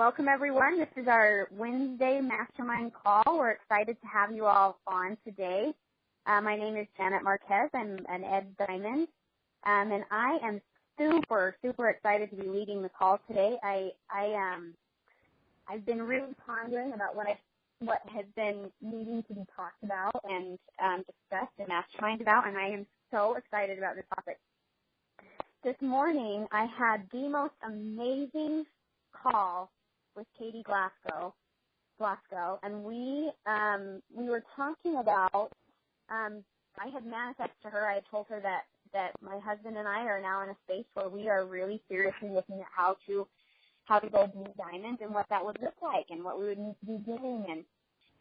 Welcome, everyone. This is our Wednesday Mastermind call. We're excited to have you all on today. My name is Janet Marquez. I'm an Ed Diamond, and I am super excited to be leading the call today. I've been really pondering about what has been needing to be talked about and discussed and mastermind about, and I am so excited about this topic. This morning, I had the most amazing call with Katie Glasgow, and we were talking about. I had manifested to her. I had told her that my husband and I are now in a space where we are really seriously looking at how to go Blue Diamond and what that would look like and what we would need to be doing,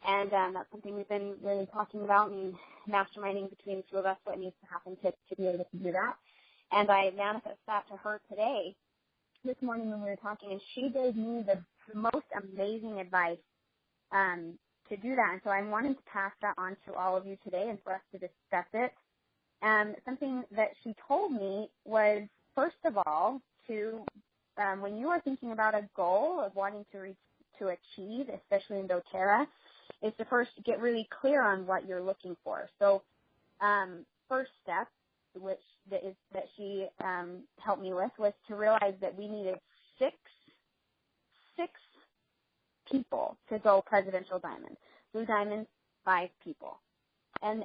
and that's something we've been really talking about and masterminding between the two of us what needs to happen to be able to do that. And I manifested that to her today, this morning when we were talking, and she gave me the most amazing advice to do that. And so I'm wanting to pass that on to all of you today and for us to discuss it. Something that she told me was, first of all, when you are thinking about a goal of wanting to achieve, especially in doTERRA, is to first get really clear on what you're looking for. So first step, that she helped me with, was to realize that we needed six people to go presidential diamond. Blue Diamond, 5 people. And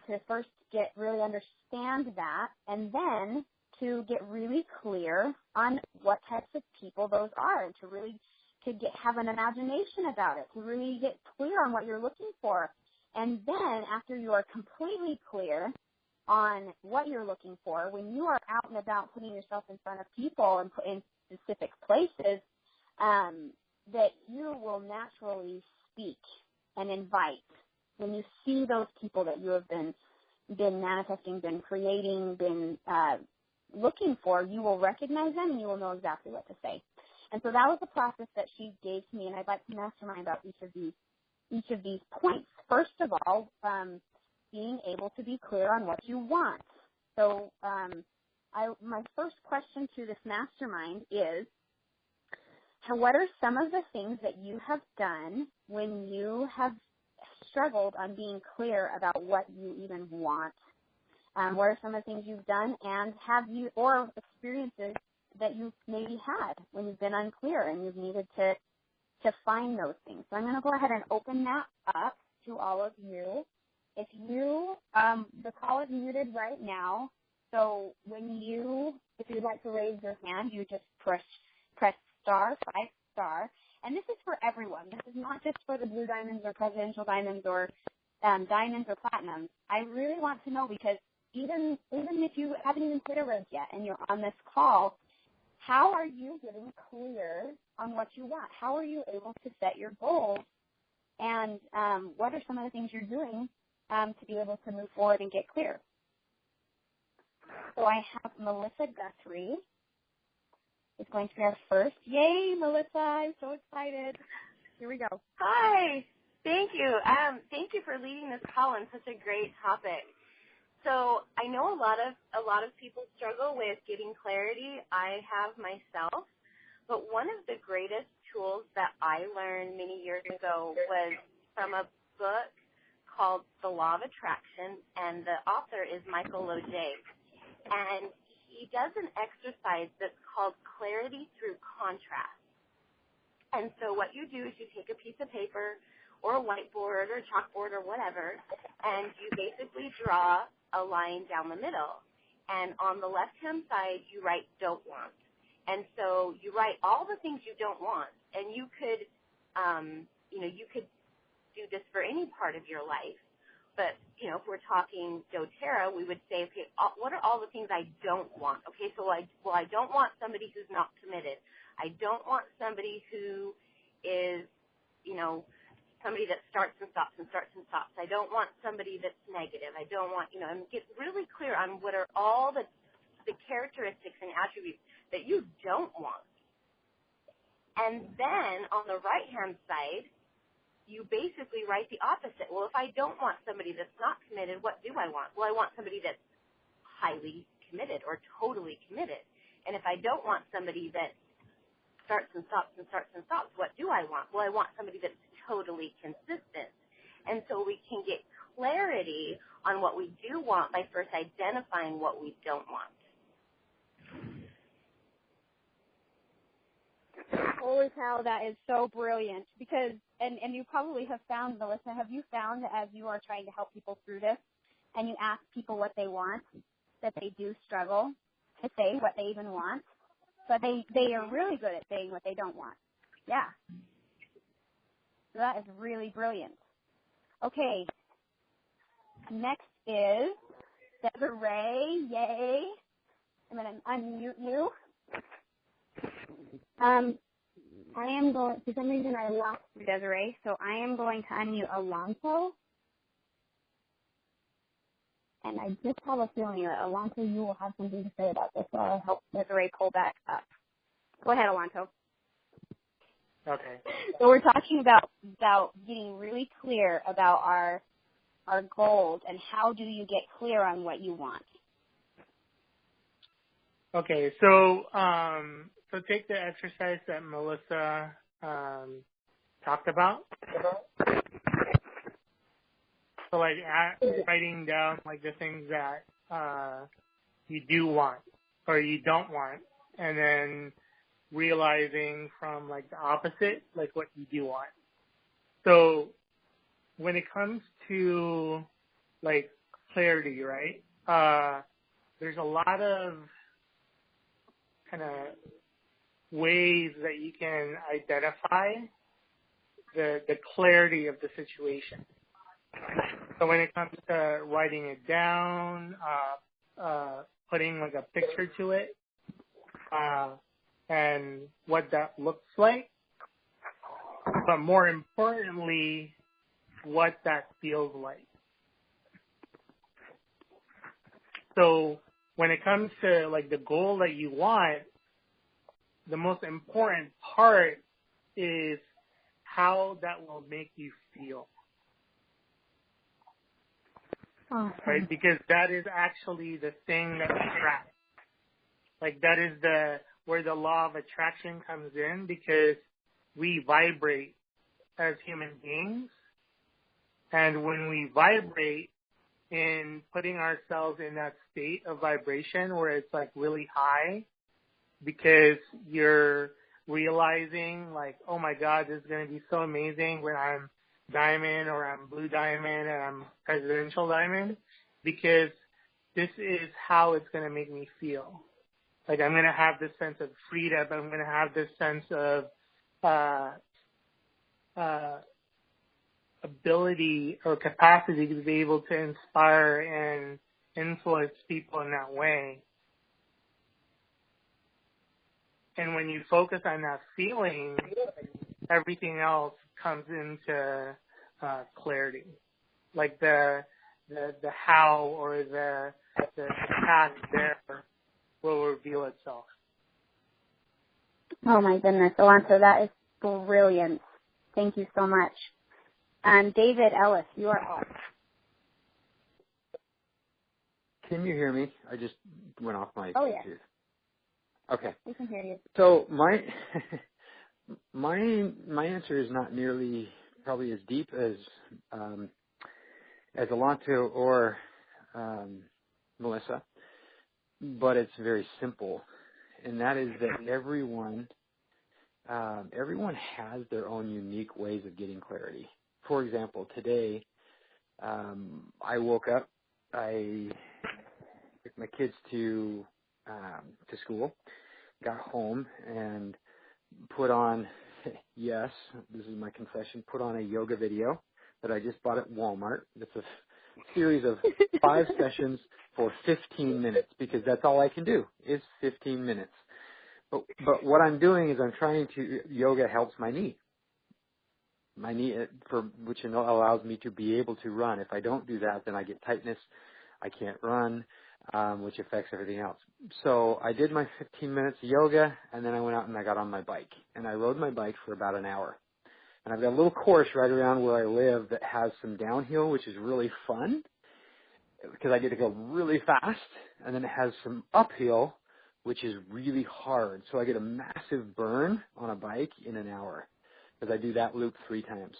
to first really understand that, and then to get really clear on what types of people those are, and have an imagination about it, to really get clear on what you're looking for. And then after you are completely clear on what you're looking for, when you are out and about putting yourself in front of people and in specific places, that you will naturally speak and invite. When you see those people that you have been manifesting, been creating, been looking for, you will recognize them and you will know exactly what to say. And so that was the process that she gave to me, and I'd like to mastermind about each of these points. First of all, being able to be clear on what you want. So my first question to this mastermind is, what are some of the things that you have done when you have struggled on being clear about what you even want? What are some of the things you've done, and or experiences that you've maybe had when you've been unclear and you've needed to find those things? So I'm going to go ahead and open that up to all of you. If the call is muted right now, so if you'd like to raise your hand, you just press star, 5 and this is for everyone. This is not just for the Blue Diamonds or Presidential Diamonds or Diamonds or Platinums. I really want to know, because even if you haven't even hit a rank yet and you're on this call, how are you getting clear on what you want? How are you able to set your goals? And what are some of the things you're doing to be able to move forward and get clear? So I have Melissa Guthrie is going to be our first. Yay, Melissa, I'm so excited. Here we go. Hi. Thank you. Thank you for leading this call on such a great topic. So I know a lot of people struggle with getting clarity. I have myself. But one of the greatest tools that I learned many years ago was from a book called The Law of Attraction, and the author is Michael Loge. And he does an exercise that's called clarity through contrast. And so what you do is you take a piece of paper or a whiteboard or a chalkboard or whatever, and you basically draw a line down the middle. And on the left-hand side, you write don't want. And so you write all the things you don't want, and you could do this for any part of your life. But, if we're talking doTERRA, we would say, okay, what are all the things I don't want? Okay, so I don't want somebody who's not committed. I don't want somebody who is, somebody that starts and stops and starts and stops. I don't want somebody that's negative. I don't want, and get really clear on what are all the characteristics and attributes that you don't want. And then on the right-hand side, you basically write the opposite. Well, if I don't want somebody that's not committed, what do I want? Well, I want somebody that's highly committed or totally committed. And if I don't want somebody that's starts and stops and starts and stops. What do I want? Well, I want somebody that's totally consistent. And so we can get clarity on what we do want by first identifying what we don't want. Holy cow, that is so brilliant. Because, and you probably have found, Melissa, have you found that as you are trying to help people through this, and you ask people what they want, that they do struggle to say what they even want? But they are really good at saying what they don't want. Yeah. So that is really brilliant. Okay. Next is Desiree. Yay. I'm going to unmute you. I am going, for some reason I lost Desiree, so I am going to unmute Alonso. And I just have a feeling that, Alonso, you will have something to say about this, so I'll help Desiree pull back up. Go ahead, Alonso. Okay. So we're talking about getting really clear about our goals and how do you get clear on what you want. Okay, so take the exercise that Melissa talked about. So like writing down like the things that you do want or you don't want, and then realizing from like the opposite, like what you do want. So when it comes to like clarity, right? There's a lot of kind of ways that you can identify the clarity of the situation. So when it comes to writing it down, putting like a picture to it, and what that looks like, but more importantly, what that feels like. So when it comes to like the goal that you want, the most important part is how that will make you feel. Awesome. Right? Because that is actually the thing that attracts. Like that is where the law of attraction comes in, because we vibrate as human beings. And when we vibrate in putting ourselves in that state of vibration where it's like really high, because you're realizing like, oh my God, this is going to be so amazing when I'm diamond or I'm blue diamond and I'm presidential diamond, because this is how it's going to make me feel. Like I'm going to have this sense of freedom. I'm going to have this sense of ability or capacity to be able to inspire and influence people in that way. And when you focus on that feeling, everything else comes into clarity. Like the how or the path there will reveal itself. Oh my goodness, Alonso, that is brilliant. Thank you so much. David Ellis, you are up. Can you hear me? I just went off my Oh, yeah. Bluetooth. Okay. We can hear you. So my answer is not nearly probably as deep as Alonso or Melissa, but it's very simple, and that is that everyone has their own unique ways of getting clarity. For example, today I woke up, I took my kids to school, got home, and put on, yes, this is my confession, put on a yoga video that I just bought at Walmart. It's a series of 5 sessions for 15 minutes, because that's all I can do is 15 minutes. But what I'm doing is I'm trying to, yoga helps my knee, which allows me to be able to run. If I don't do that, then I get tightness. I can't run, which affects everything else. So I did my 15 minutes of yoga, and then I went out and I got on my bike. And I rode my bike for about an hour. And I've got a little course right around where I live that has some downhill, which is really fun, because I get to go really fast. And then it has some uphill, which is really hard. So I get a massive burn on a bike in an hour because I do that loop 3 times.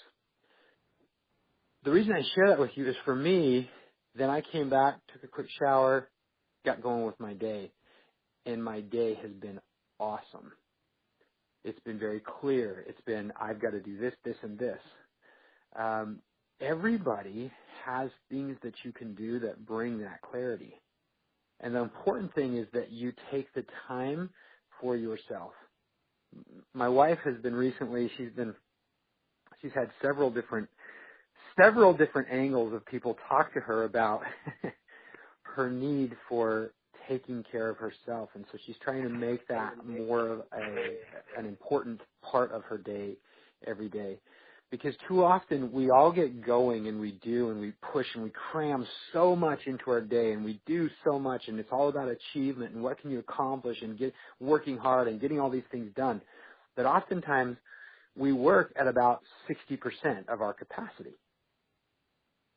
The reason I share that with you is for me, then I came back, took a quick shower, got going with my day, and my day has been awesome. It's been very clear. It's been, I've got to do this, this, and this. Everybody has things that you can do that bring that clarity. And the important thing is that you take the time for yourself. My wife has been recently, she's had several different angles of people talk to her about her need for taking care of herself. And so she's trying to make that more of an important part of her day every day. Because too often we all get going and we do and we push and we cram so much into our day and we do so much and it's all about achievement and what can you accomplish and working hard and getting all these things done that oftentimes we work at about 60% of our capacity.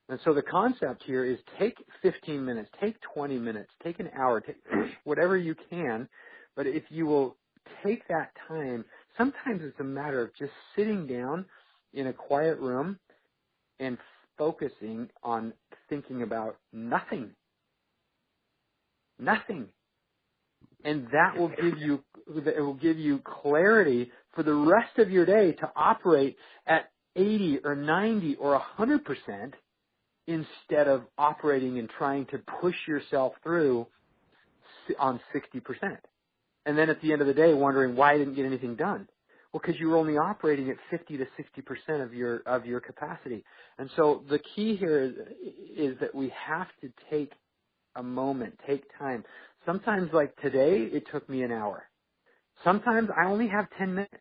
And so the concept here is take 15 minutes, take 20 minutes, take an hour, take whatever you can, but if you will take that time, sometimes it's a matter of just sitting down in a quiet room and focusing on thinking about nothing. Nothing. And that will give you clarity for the rest of your day to operate at 80 or 90 or 100% instead of operating and trying to push yourself through on 60%. And then at the end of the day wondering why I didn't get anything done. Well, because you were only operating at 50 to 60% of your capacity. And so the key here is that we have to take a moment, take time. Sometimes, like today, it took me an hour. Sometimes I only have 10 minutes.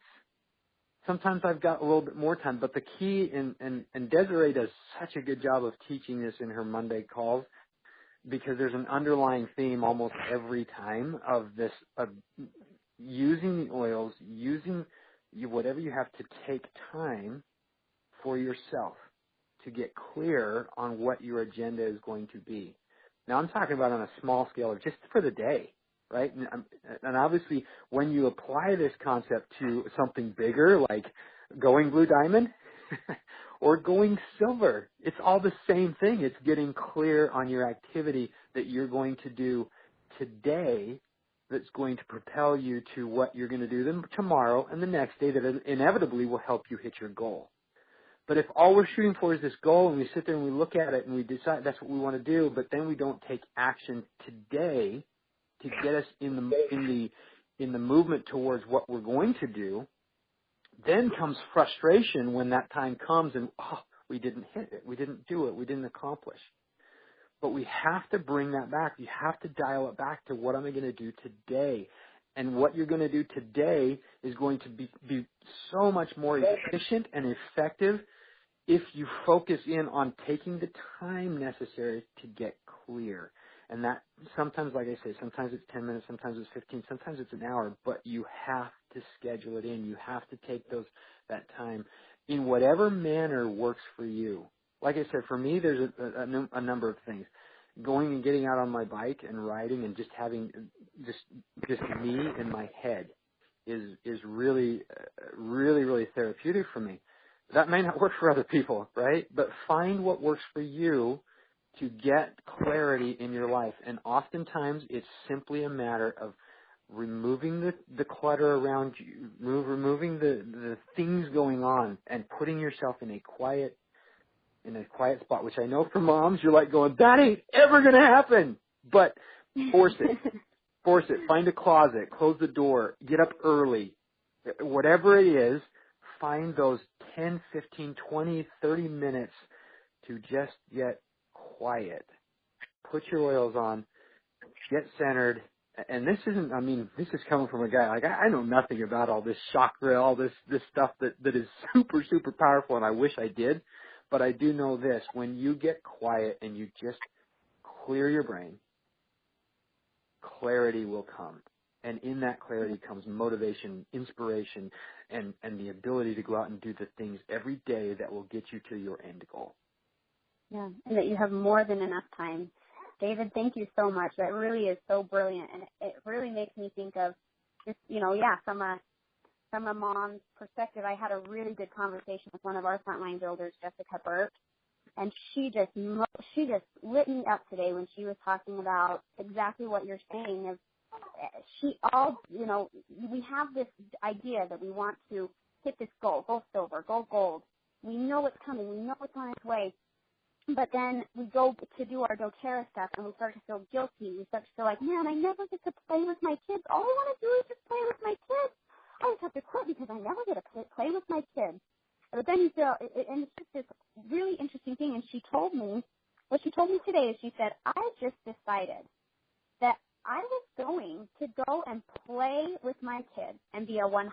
Sometimes I've got a little bit more time. But the key, and Desiree does such a good job of teaching this in her Monday calls, because there's an underlying theme almost every time of this, of using the oils, using whatever you have to take time for yourself to get clear on what your agenda is going to be. Now, I'm talking about on a small scale of just for the day, right? And obviously, when you apply this concept to something bigger, like going Blue Diamond or going silver, it's all the same thing. It's getting clear on your activity that you're going to do today that's going to propel you to what you're going to do then tomorrow and the next day that inevitably will help you hit your goal. But if all we're shooting for is this goal and we sit there and we look at it and we decide that's what we want to do, but then we don't take action today to get us in the movement towards what we're going to do, then comes frustration when that time comes and we didn't hit it, we didn't do it, we didn't accomplish. But we have to bring that back. You have to dial it back to what am I going to do today? And what you're going to do today is going to be so much more efficient and effective if you focus in on taking the time necessary to get clear. And that sometimes, like I say, sometimes it's 10 minutes, sometimes it's 15, sometimes it's an hour, but you have to schedule it in. You have to take that time in whatever manner works for you. Like I said, for me, there's a number of things. Going and getting out on my bike and riding and just having just me in my head is really, really, really therapeutic for me. That may not work for other people, right? But find what works for you to get clarity in your life. And oftentimes it's simply a matter of removing the clutter around you, removing the things going on and putting yourself in a quiet spot, which I know for moms, you're like going, that ain't ever going to happen. But force it. Force it. Find a closet. Close the door. Get up early. Whatever it is, find those 10, 15, 20, 30 minutes to just get quiet. Put your oils on. Get centered. And this is coming from a guy, like I know nothing about all this chakra, all this stuff that is super, super powerful, and I wish I did. But I do know this, when you get quiet and you just clear your brain, clarity will come. And in that clarity comes motivation, inspiration, and the ability to go out and do the things every day that will get you to your end goal. Yeah, and that you have more than enough time David, thank you so much. That really is so brilliant, and it really makes me think of just, from a mom's perspective. I had a really good conversation with one of our frontline builders, Jessica Burke, and she just lit me up today when she was talking about exactly what you're saying. We have this idea that we want to hit this goal, go silver, go gold. We know it's coming. We know it's on its way. But then we go to do our doTERRA stuff, and we start to feel guilty. We start to feel like, man, I never get to play with my kids. All I want to do is just play with my kids. I just have to quit because I never get to play with my kids. But then you feel, and it's just this really interesting thing. And what she told me today is she said, I just decided that I was going to go and play with my kids and be 100%.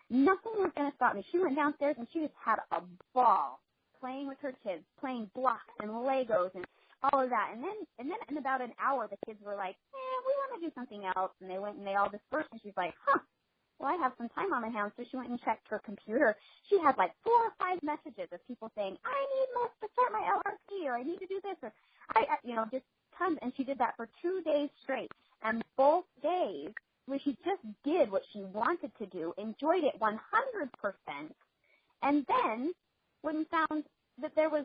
Nothing was going to stop me. She went downstairs and she just had a ball playing with her kids, playing blocks and Legos and all of that. And then in about an hour, the kids were like, we want to do something else. And they went and they all dispersed. And she's like, well, I have some time on my hands. So she went and checked her computer. She had like 4 or 5 messages of people saying, I need to start my LRP, or I need to do this, or just tons. And she did that for 2 days straight. And both days where she just did what she wanted to do, enjoyed it 100%. And then when we found that there was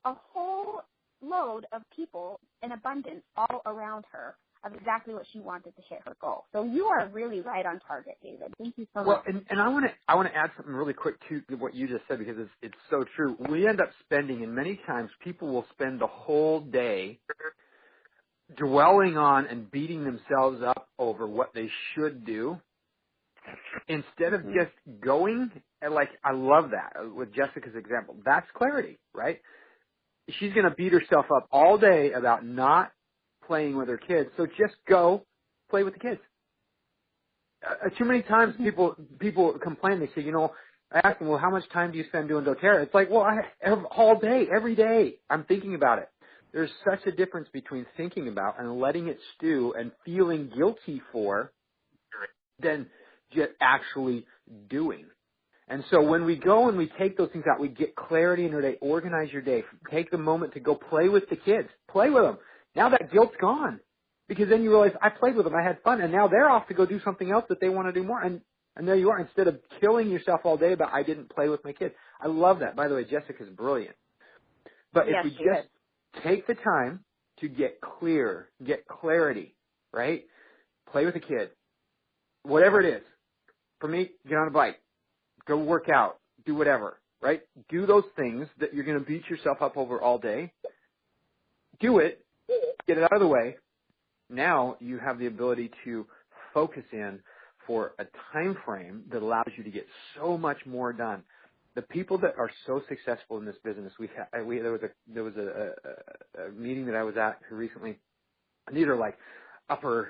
a whole load of people in abundance all around her of exactly what she wanted to hit her goal. So you are really right on target, David. Thank you so much. Well, and I want to add something really quick to what you just said, because it's so true. We end up spending, and many times people will spend the whole day dwelling on and beating themselves up over what they should do, instead of just going. And I love that with Jessica's example. That's clarity, right? She's going to beat herself up all day about not playing with her kids. So just go play with the kids. Too many times people complain. They say, I ask them, well, how much time do you spend doing doTERRA? It's like, well, all day, every day, I'm thinking about it. There's such a difference between thinking about and letting it stew and feeling guilty for than just actually doing. And so when we go and we take those things out, we get clarity in our day, organize your day, take the moment to go play with the kids, play with them. Now that guilt's gone, because then you realize I played with them, I had fun, and now they're off to go do something else that they want to do more. And there you are, instead of killing yourself all day about I didn't play with my kids. I love that. By the way, Jessica's brilliant. But if we just take the time to get clear, get clarity, right? Play with a kid, whatever it is. For me, get on a bike, go work out, do whatever, right? Do those things that you're going to beat yourself up over all day. Do it, get it out of the way. Now you have the ability to focus in for a time frame that allows you to get so much more done. The people that are so successful in this business, there was a meeting that I was at recently, and these are like upper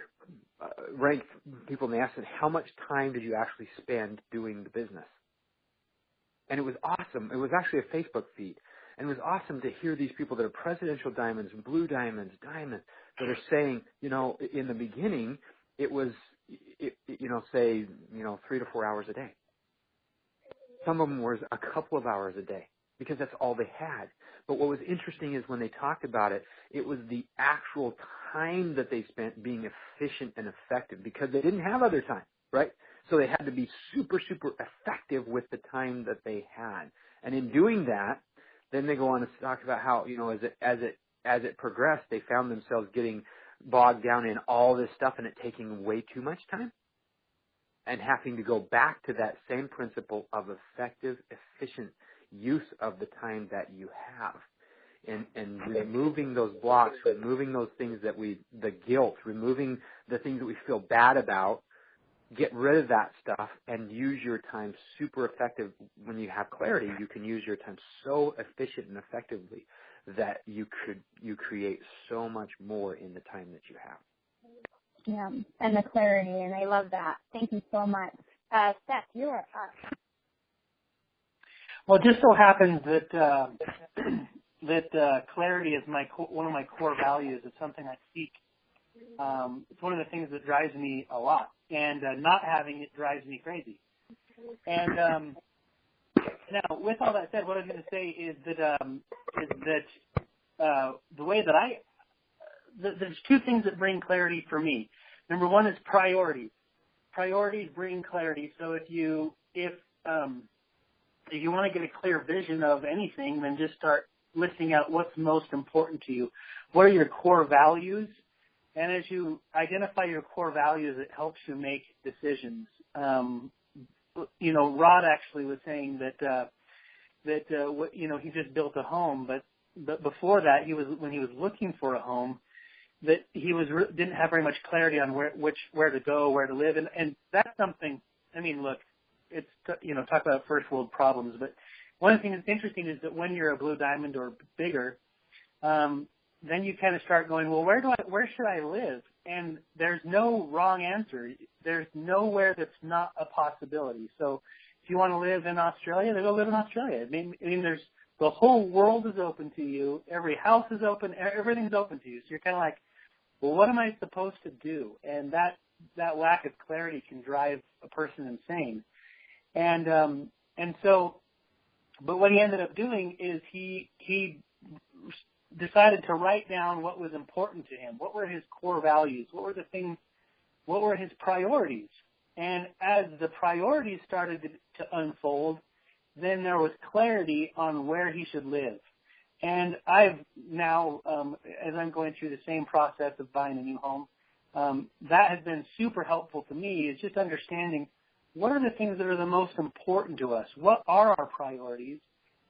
ranked people, and they asked, how much time did you actually spend doing the business? And it was awesome. It was actually a Facebook feed. And it was awesome to hear these people that are presidential diamonds, blue diamonds, diamonds, that are saying, in the beginning, it was, 3 to 4 hours a day. Some of them were a couple of hours a day because that's all they had. But what was interesting is when they talked about it, it was the actual time that they spent being efficient and effective because they didn't have other time, right? So they had to be super, super effective with the time that they had. And in doing that, then they go on to talk about how, as it progressed, they found themselves getting bogged down in all this stuff and it taking way too much time and having to go back to that same principle of effective, efficient use of the time that you have. And removing those blocks, removing those things the guilt, removing the things that we feel bad about, get rid of that stuff and use your time super effective. When you have clarity, you can use your time so efficient and effectively that you create so much more in the time that you have. Yeah, and the clarity, and I love that. Thank you so much. Seth, you are up. Well, it just so happens that clarity is one of my core values. It's something I seek. It's one of the things that drives me a lot, and not having it drives me crazy. And now, with all that said, what I'm going to say is that the way that there's two things that bring clarity for me. Number one is priorities. Priorities bring clarity. So if you want to get a clear vision of anything, then just start listing out what's most important to you. What are your core values? And as you identify your core values, it helps you make decisions. Rod actually was saying that he just built a home, but before that, when he was looking for a home, that he didn't have very much clarity on where to go, where to live, and that's something. I mean, look, it's talk about first world problems, but one of the things that's interesting is that when you're a blue diamond or bigger, then you kind of start going, well, where should I live? And there's no wrong answer. There's nowhere that's not a possibility. So if you want to live in Australia, then go live in Australia. I mean, the whole world is open to you. Every house is open. Everything's open to you. So you're kind of like, well, what am I supposed to do? And that lack of clarity can drive a person insane. And so, but what he ended up doing is he decided to write down what was important to him. What were his core values? What were his priorities? And as the priorities started to unfold, then there was clarity on where he should live. And I've now, as I'm going through the same process of buying a new home, that has been super helpful to me, is just understanding what are the things that are the most important to us? What are our priorities?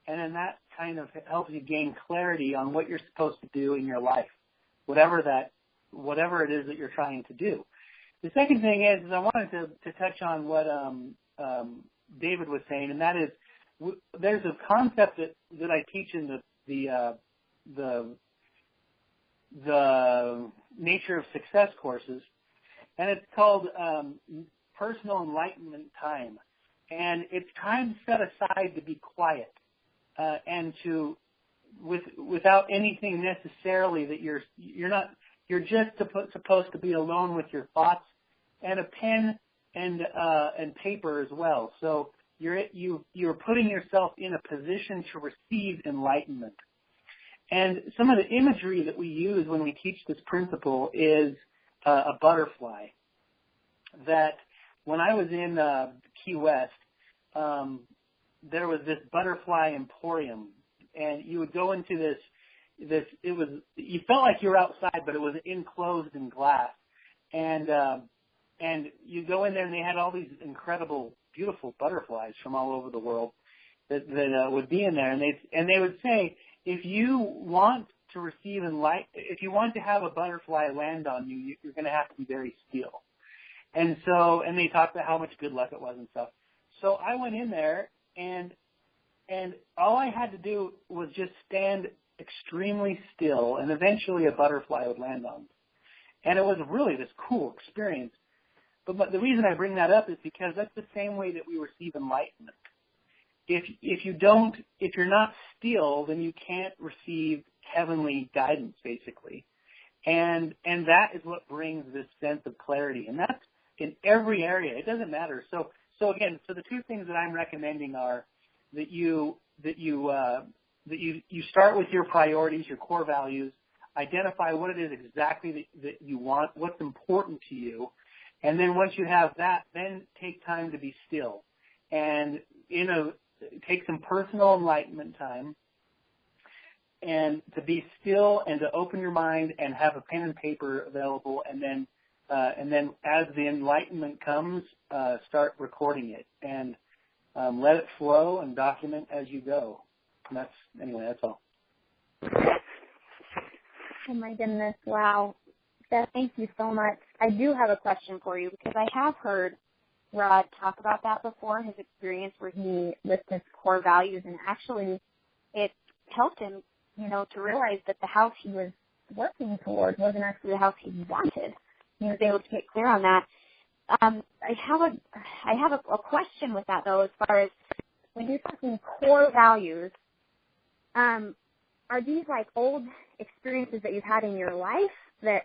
And then that kind of helps you gain clarity on what you're supposed to do in your life, whatever it is that you're trying to do. The second thing is I wanted to touch on what David was saying, and that is there's a concept that I teach in the Nature of Success courses, and it's called Personal Enlightenment Time. And it's time set aside to be quiet and to without anything necessarily that you're just supposed to be alone with your thoughts and a pen and paper as well. So you're putting yourself in a position to receive enlightenment. And some of the imagery that we use when we teach this principle is a butterfly. That when I was in Key West, there was this butterfly emporium, and you would go into this. You felt like you were outside, but it was enclosed in glass, and you go in there, and they had all these incredible, beautiful butterflies from all over the world that would be in there, and they would say, if you want to receive if you want to have a butterfly land on you, you're going to have to be very still. And they talked about how much good luck it was and stuff. So I went in there, and all I had to do was just stand extremely still, and eventually a butterfly would land on me. And it was really this cool experience. But the reason I bring that up is because that's the same way that we receive enlightenment. If you're not still, then you can't receive heavenly guidance, basically. And that is what brings this sense of clarity. And that's in every area. It doesn't matter. So the two things that I'm recommending are that you start with your priorities, your core values, identify what it is exactly that you want, what's important to you, and then once you have that, then take time to be still. And take some personal enlightenment time and to be still and to open your mind and have a pen and paper available, and then as the enlightenment comes, start recording it and let it flow and document as you go. And that's all. Oh my goodness! Wow, Seth, thank you so much. I do have a question for you because I have heard Rod talk about that before, his experience where he lists his core values, and actually it helped him, to realize that the house he was working towards wasn't actually the house he wanted. He was able to get clear on that. I have a question with that, though, as far as when you're talking core values, are these like old experiences that you've had in your life that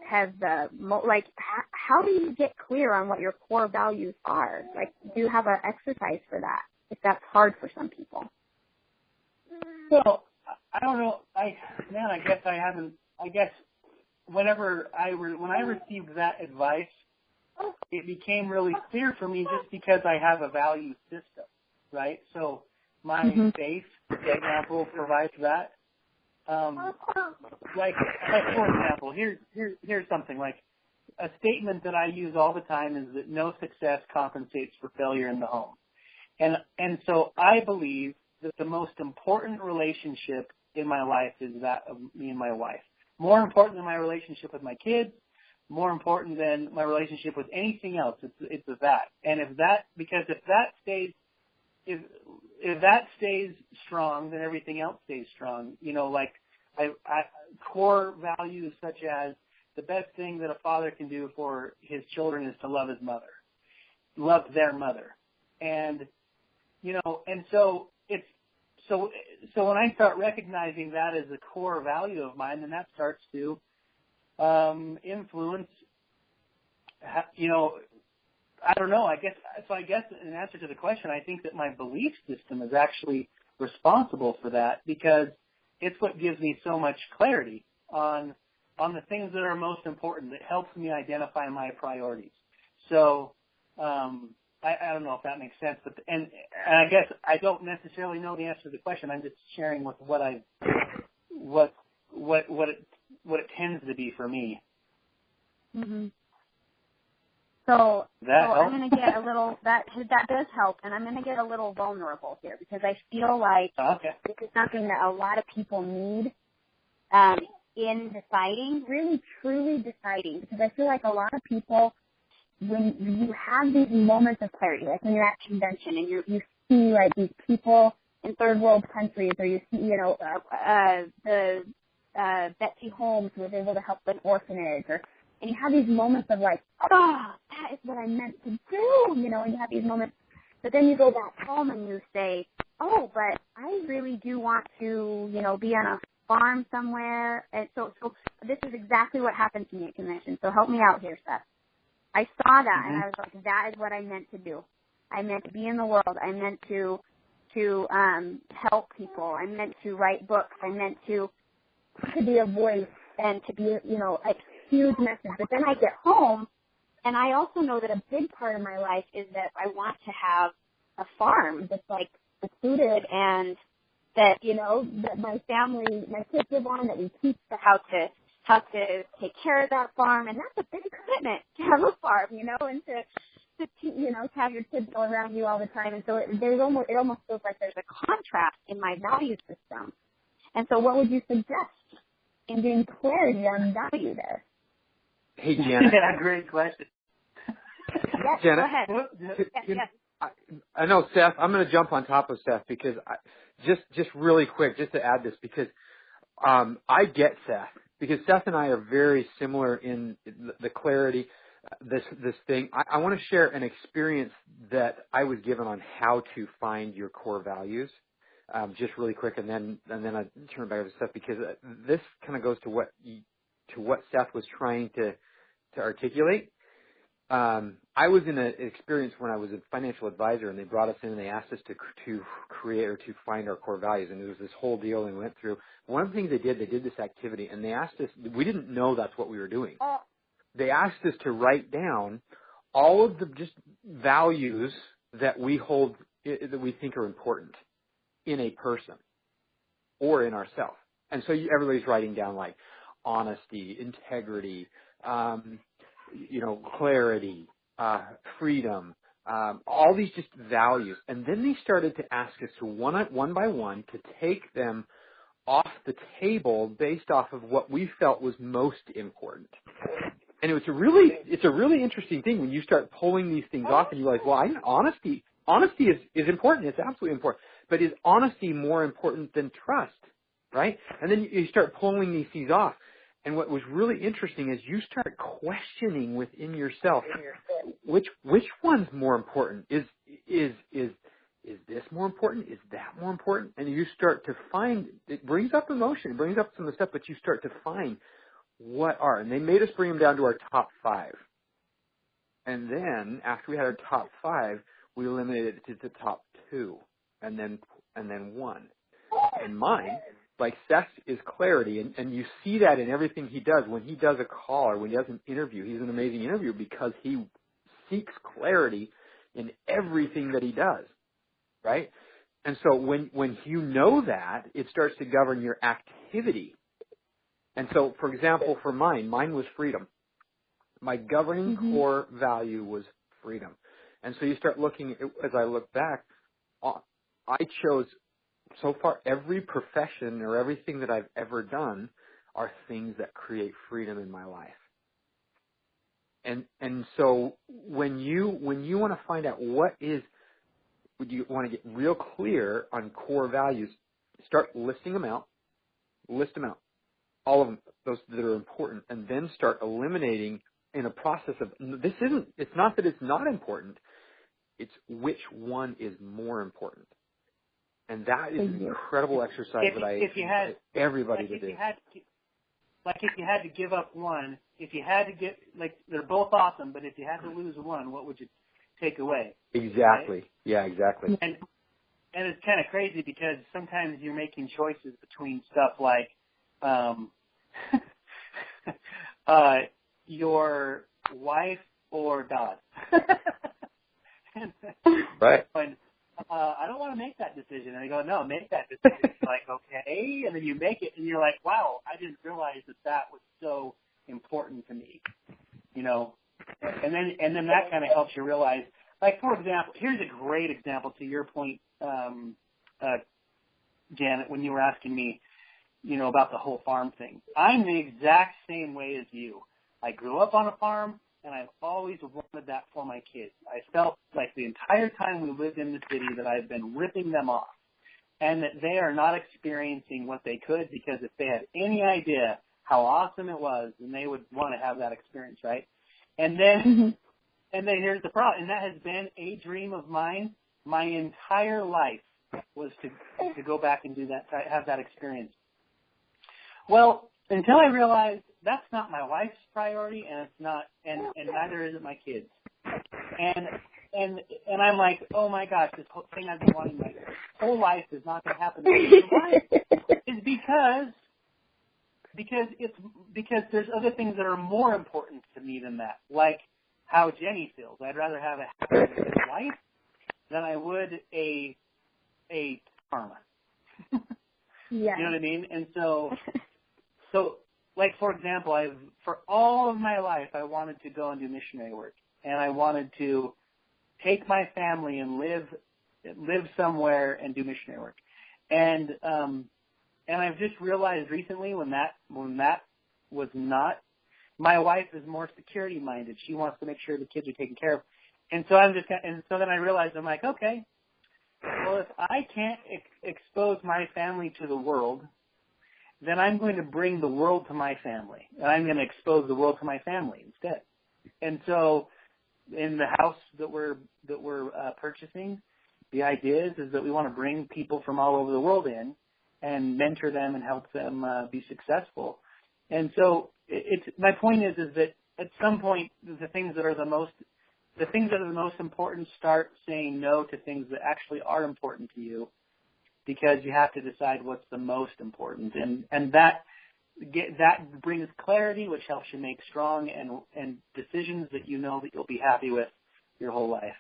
have how do you get clear on what your core values are? Like, do you have an exercise for that, if that's hard for some people? Well, I don't know. I guess when I received that advice, it became really clear for me just because I have a value system, right? So my faith, for example, provides that. Like for example, here's something like a statement that I use all the time is that no success compensates for failure in the home. And so I believe that the most important relationship in my life is that of me and my wife. More important than my relationship with my kids, more important than my relationship with anything else. It's that. And if that stays strong, then everything else stays strong. You know, like I core values such as the best thing that a father can do for his children is to love their mother. And, you know, and so so when I start recognizing that as a core value of mine, then that starts to influence, you know, I don't know, I guess in answer to the question, I think that my belief system is actually responsible for that because it's what gives me so much clarity on the things that are most important, that helps me identify my priorities. So, I don't know if that makes sense, but and I guess I don't necessarily know the answer to the question. I'm just sharing with what it tends to be for me. Mm-hmm. So I'm going to get a little that does help, and I'm going to get a little vulnerable here because I feel like this is something that a lot of people need in deciding, really truly deciding, because I feel like a lot of people, when you have these moments of clarity, like when you're at convention and you see like these people in third world countries, or you see, you know, the Betsy Holmes who was able to help an orphanage, and you have these moments of like, that is what I meant to do, you know, and you have these moments, but then you go back home and you say, but I really do want to, you know, be on a farm somewhere, and so this is exactly what happened to me at convention, so help me out here, Seth. I saw that and I was like, that is what I meant to do. I meant to be in the world. I meant to help people. I meant to write books. I meant to be a voice and to be, you know, a huge message. But then I get home and I also know that a big part of my life is that I want to have a farm that's like secluded and that, you know, that my family, my kids live on, that we teach how to take care of that farm, and that's a big commitment to have a farm, you know, and to you know, to have your kids go around you all the time. And so it almost feels like there's a contrast in my value system. And so what would you suggest in getting clarity on value there? Hey, Janet. Yeah, great question. Yes, Janet, go ahead. Yes. I know, Seth, I'm going to jump on top of Seth because just really quick, just to add this, because I get Seth. Because Seth and I are very similar in the clarity, this thing. I want to share an experience that I was given on how to find your core values, just really quick, and then I turn it back over to Seth because this kind of goes to what Seth was trying to articulate. I was in an experience when I was a financial advisor, and they brought us in and they asked us to create or to find our core values, and it was this whole deal and we went through. One of the things they did this activity, and they asked us, we didn't know that's what we were doing. They asked us to write down all of the just values that we hold, that we think are important in a person or in ourselves. And so everybody's writing down like honesty, integrity, you know, clarity, freedom, all these just values. And then they started to ask us to one by one to take them off the table based off of what we felt was most important. And it's a really interesting thing when you start pulling these things off and you realize, well, honesty is important. It's absolutely important. But is honesty more important than trust, right? And then you start pulling these things off. And what was really interesting is you start questioning within yourself, which one's more important? Is this more important? Is that more important? And you start to find, it brings up emotion, it brings up some of the stuff, but you start to find what are. And they made us bring them down to our top 5. And then after we had our top 5, we eliminated it to the top 2, and then 1. And mine like Seth is clarity, and you see that in everything he does. When he does a call or when he does an interview, he's an amazing interviewer because he seeks clarity in everything that he does, right? And so when you know that, it starts to govern your activity. And so, for example, for mine was freedom. My governing core value was freedom. And so you start looking, as I look back, I chose so far every profession or everything that I've ever done are things that create freedom in my life. And so when you want to find out would you want to get real clear on core values, start listing them out. List them out. All of them, those that are important, and then start eliminating in a process of, it's not that it's not important, it's which one is more important. And that is an incredible exercise that I invite everybody to do. If you had to give up one, they're both awesome, but if you had to lose one, what would you take away? Exactly. Right? Yeah, exactly. And it's kind of crazy because sometimes you're making choices between stuff like your wife or God. Right. And, I don't want to make that decision. And I go, no, make that decision. You're like, okay. And then you make it, and you're like, wow, I didn't realize that was so important to me. You know? And then that kind of helps you realize, like, for example, here's a great example to your point, Janet, when you were asking me, you know, about the whole farm thing. I'm the exact same way as you. I grew up on a farm, and I've always wanted that for my kids. I felt like the entire time we lived in the city that I've been ripping them off, and that they are not experiencing what they could, because if they had any idea how awesome it was, then they would want to have that experience, right? And then here's the problem, and that has been a dream of mine my entire life, was to go back and do that, have that experience. Well, until I realized that's not my wife's priority, and it's not, and neither is it my kids. And I'm like, oh my gosh, this whole thing I've been wanting my whole life is not going to happen. Why? It's because there's other things that are more important to me than that, like how Jenny feels. I'd rather have a happy wife than I would a farmer. Yeah. You know what I mean? And so, like, for example, for all of my life, I wanted to go and do missionary work, and I wanted to take my family and live somewhere and do missionary work. And I've just realized recently when that was not, my wife is more security minded. She wants to make sure the kids are taken care of. And so then I realized, I'm like, okay, well, if I can't expose my family to the world, then I'm going to bring the world to my family, and I'm going to expose the world to my family instead. And so, in the house that we're purchasing, the idea is that we want to bring people from all over the world in and mentor them and help them be successful. And so, my point is that at some point, the things that are the most important, start saying no to things that actually are important to you, because you have to decide what's the most important, and that brings clarity, which helps you make strong and decisions that you know that you'll be happy with your whole life.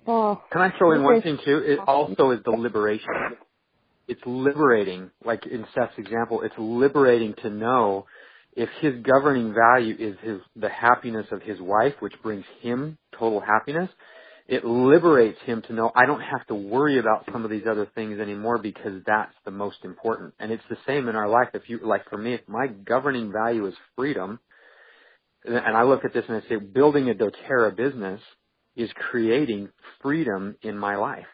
Oh, can I throw in one thing too? It also is the liberation. It's liberating, like in Seth's example, it's liberating to know if his governing value is the happiness of his wife, which brings him total happiness. It liberates him to know I don't have to worry about some of these other things anymore, because that's the most important. And it's the same in our life. If you, like for me, if my governing value is freedom, and I look at this and I say building a doTERRA business is creating freedom in my life.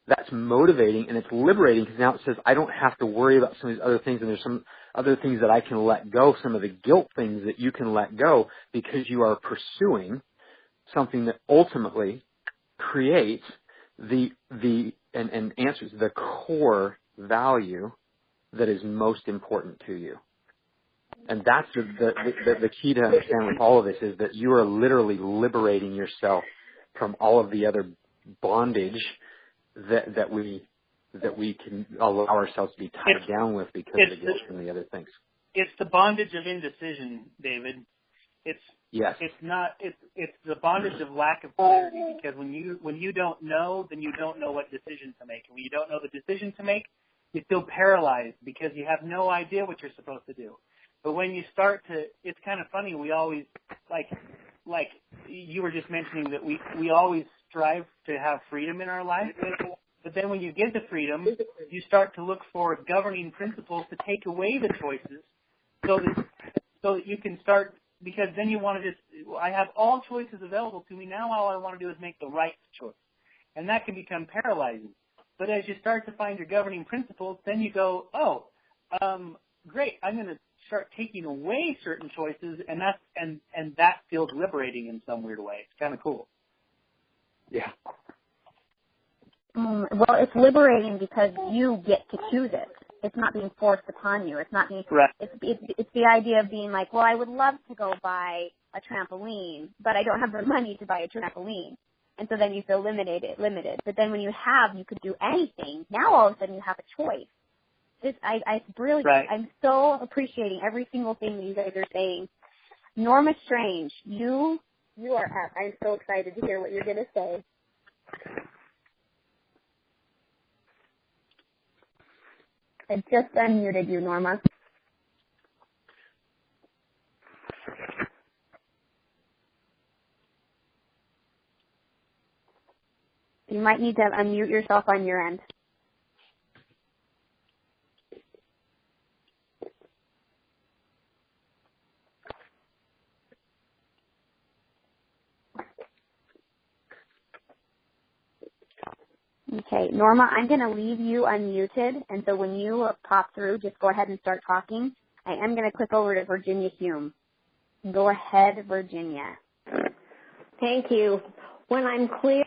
That's motivating and it's liberating, because now it says I don't have to worry about some of these other things, and there's some other things that I can let go, some of the guilt things that you can let go, because you are pursuing something that ultimately creates and answers the core value that is most important to you. And that's the key to understand with all of this, is that you are literally liberating yourself from all of the other bondage that we that we can allow ourselves to be tied down with because of the guilt and the other things. It's the bondage of indecision, David. It's the bondage of lack of clarity, because when you don't know, then you don't know what decision to make. And when you don't know the decision to make, you feel paralyzed because you have no idea what you're supposed to do. But when you start to, it's kind of funny, we always, like you were just mentioning that we always strive to have freedom in our life. But then when you get the freedom, you start to look for governing principles to take away the choices so that you can start, because then you want to just, I have all choices available to me. Now all I want to do is make the right choice. And that can become paralyzing. But as you start to find your governing principles, then you go, great, I'm going to start taking away certain choices, and that feels liberating in some weird way. It's kind of cool. Yeah. Well, it's liberating because you get to choose it. It's not being forced upon you. It's not being. Right. It's the idea of being like, well, I would love to go buy a trampoline, but I don't have the money to buy a trampoline, and so then you feel limited. But then when you could do anything. Now all of a sudden you have a choice. It's brilliant. Right. I'm so appreciating every single thing that you guys are saying. Norma Strange, you are up. I'm so excited to hear what you're going to say. I just unmuted you, Norma. You might need to unmute yourself on your end. Okay, Norma, I'm going to leave you unmuted, and so when you pop through, just go ahead and start talking. I am going to click over to Virginia Hume. Go ahead, Virginia. Thank you. When I'm clear,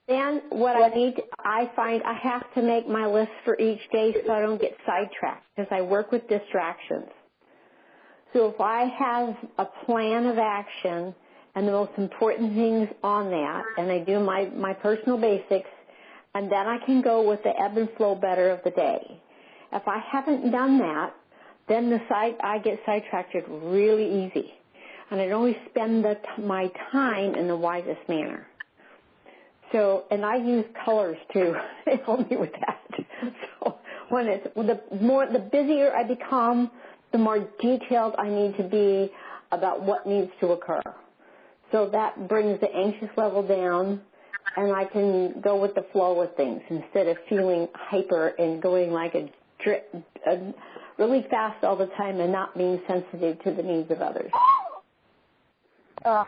then what I find I have to make my list for each day so I don't get sidetracked, because I work with distractions. So if I have a plan of action and the most important things on that, and I do my personal basics, and then I can go with the ebb and flow better of the day. If I haven't done that, then I get sidetracked really easy, and I don't always spend my time in the wisest manner. So, and I use colors to help me with that. So when the busier I become, the more detailed I need to be about what needs to occur. So that brings the anxious level down, and I can go with the flow of things instead of feeling hyper and going like a really fast all the time and not being sensitive to the needs of others. Oh,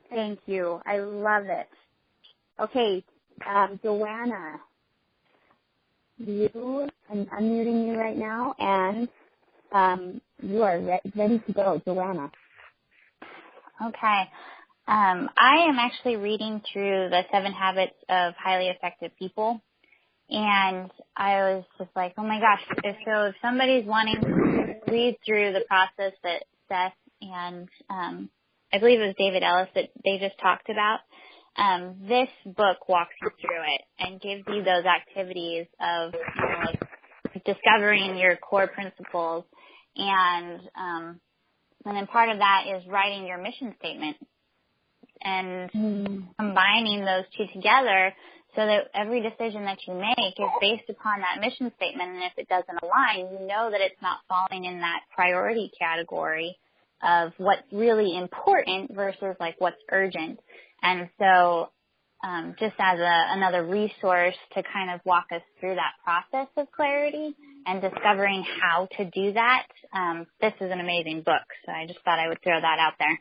thank you. I love it. Okay, Joanna, I'm unmuting you right now, and you are ready to go, Joanna. Okay. I am actually reading through the 7 Habits of Highly Effective People, and I was just like, oh my gosh, if somebody's wanting to read through the process that Seth and I believe it was David Ellis that they just talked about, this book walks you through it and gives you those activities of like discovering your core principles, and then part of that is writing your mission statement and combining those two together so that every decision that you make is based upon that mission statement, and if it doesn't align, you know that it's not falling in that priority category of what's really important versus like what's urgent. And so just as another resource to kind of walk us through that process of clarity and discovering how to do that, this is an amazing book. So I just thought I would throw that out there.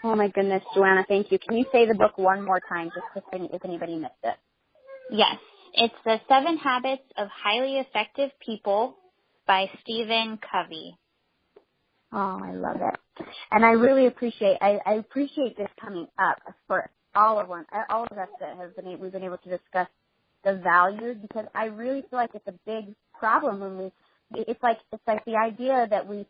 Oh, my goodness, Joanna, thank you. Can you say the book one more time just if anybody missed it? Yes. It's The 7 Habits of Highly Effective People by Stephen Covey. Oh, I love it. And I really appreciate this coming up for all of us that we've been able to discuss the values, because I really feel like it's a big problem when it's like the idea that we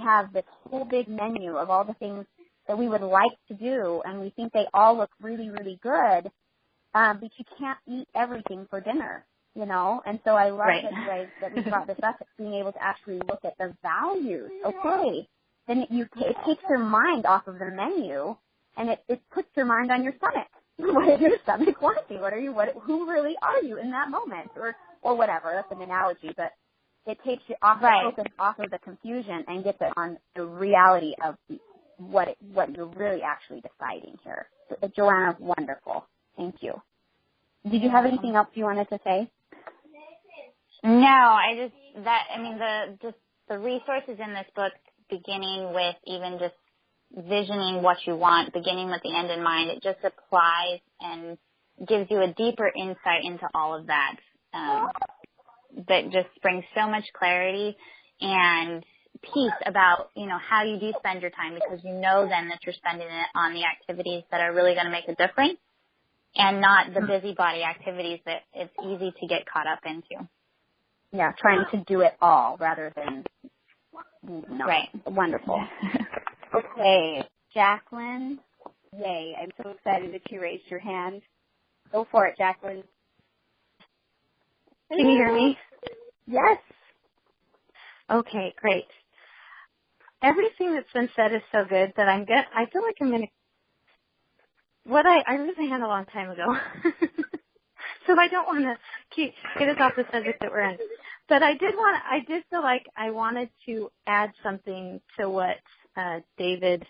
have this whole big menu of all the things that we would like to do, and we think they all look really, really good, but you can't eat everything for dinner, you know. And so I love that we brought this up, being able to actually look at the values. Okay, then it takes your mind off of the menu, and it puts your mind on your stomach. What is your stomach wanting? Who really are you in that moment, or whatever? That's an analogy, but it takes you off the focus, off of the confusion, and gets it on the reality of what you're really actually deciding here. So, Joanna, wonderful. Thank you. Did you have anything else you wanted to say? No, the resources in this book, beginning with even just visioning what you want, beginning with the end in mind, it just applies and gives you a deeper insight into all of that. That just brings so much clarity and peace about, how you do spend your time, because you know then that you're spending it on the activities that are really going to make a difference and not the busybody activities that it's easy to get caught up into. Yeah, trying to do it all rather than not. Right. Wonderful. Okay, Jacqueline. Yay, I'm so excited that you raised your hand. Go for it, Jacqueline. Can you hear me? Yes. Okay, great. Everything that's been said is so good that I feel like I'm going to, I raised my hand a long time ago. So I don't want to get us off the subject that we're in. But I did feel like I wanted to add something to what David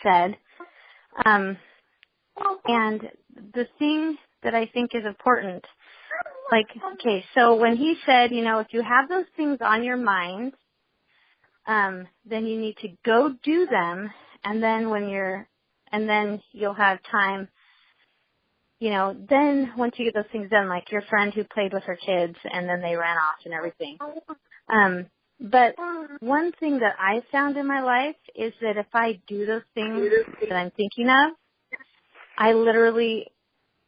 said. And the thing that I think is important, so when he said, if you have those things on your mind, then you need to go do them, and then you'll have time, then once you get those things done, like your friend who played with her kids and then they ran off and everything. But one thing that I found in my life is that if I do those things that I'm thinking of, I literally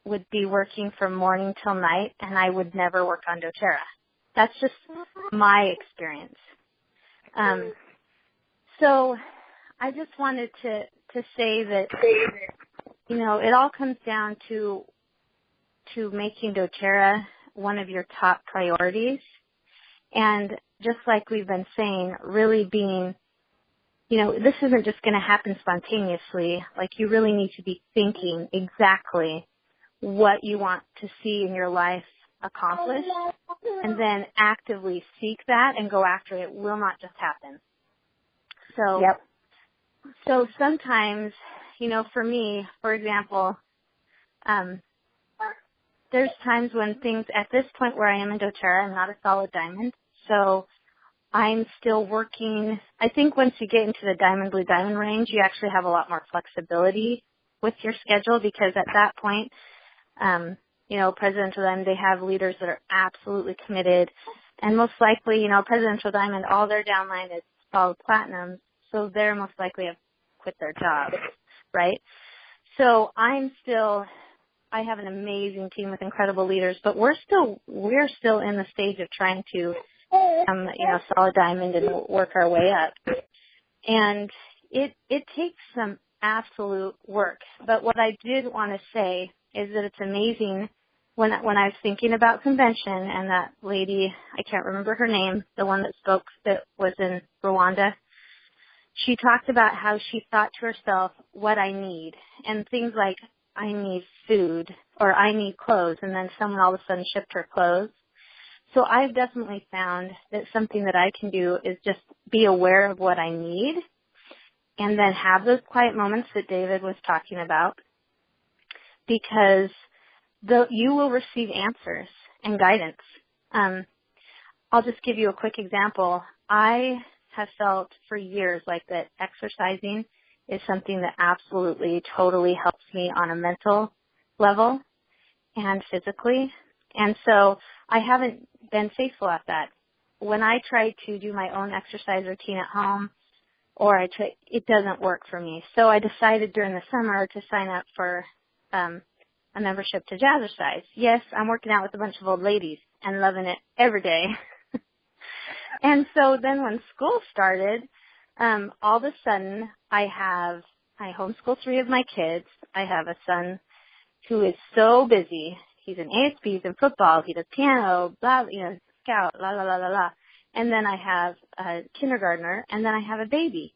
would be working from morning till night, and I would never work on doTERRA. That's just my experience. So I just wanted to say that, it all comes down to making doTERRA one of your top priorities. And just like we've been saying, really being, this isn't just going to happen spontaneously. Like, you really need to be thinking exactly what you want to see in your life accomplished, and then actively seek that and go after it. It will not just happen. So, So sometimes, for me, for example, there's times when things, at this point where I am in doTERRA, I'm not a solid diamond, so I'm still working. I think once you get into the diamond, blue diamond range, you actually have a lot more flexibility with your schedule, because at that point, presidential diamond, they have leaders that are absolutely committed, and most likely, presidential diamond, all their downline is solid platinum, so they're most likely have quit their job, right? So I have an amazing team with incredible leaders, but we're still in the stage of trying to, solid diamond and work our way up. And it takes some absolute work. But what I did want to say is that it's amazing when I was thinking about convention, and that lady, I can't remember her name, the one that spoke that was in Rwanda, she talked about how she thought to herself, what I need, and things like, I need food, or I need clothes, and then someone all of a sudden shipped her clothes. So I've definitely found that something that I can do is just be aware of what I need, and then have those quiet moments that David was talking about, because you will receive answers and guidance. I'll just give you a quick example. I have felt for years like that exercising is something that absolutely, totally helps me on a mental level and physically. And so I haven't been faithful at that. When I try to do my own exercise routine at home, it doesn't work for me. So I decided during the summer to sign up for a membership to Jazzercise. Yes, I'm working out with a bunch of old ladies and loving it every day. And so then when school started, all of a sudden I homeschool 3 of my kids. I have a son who is so busy. He's in ASP, he's in football, he does piano, blah, scout, la, la, la, la, la. And then I have a kindergartner, and then I have a baby.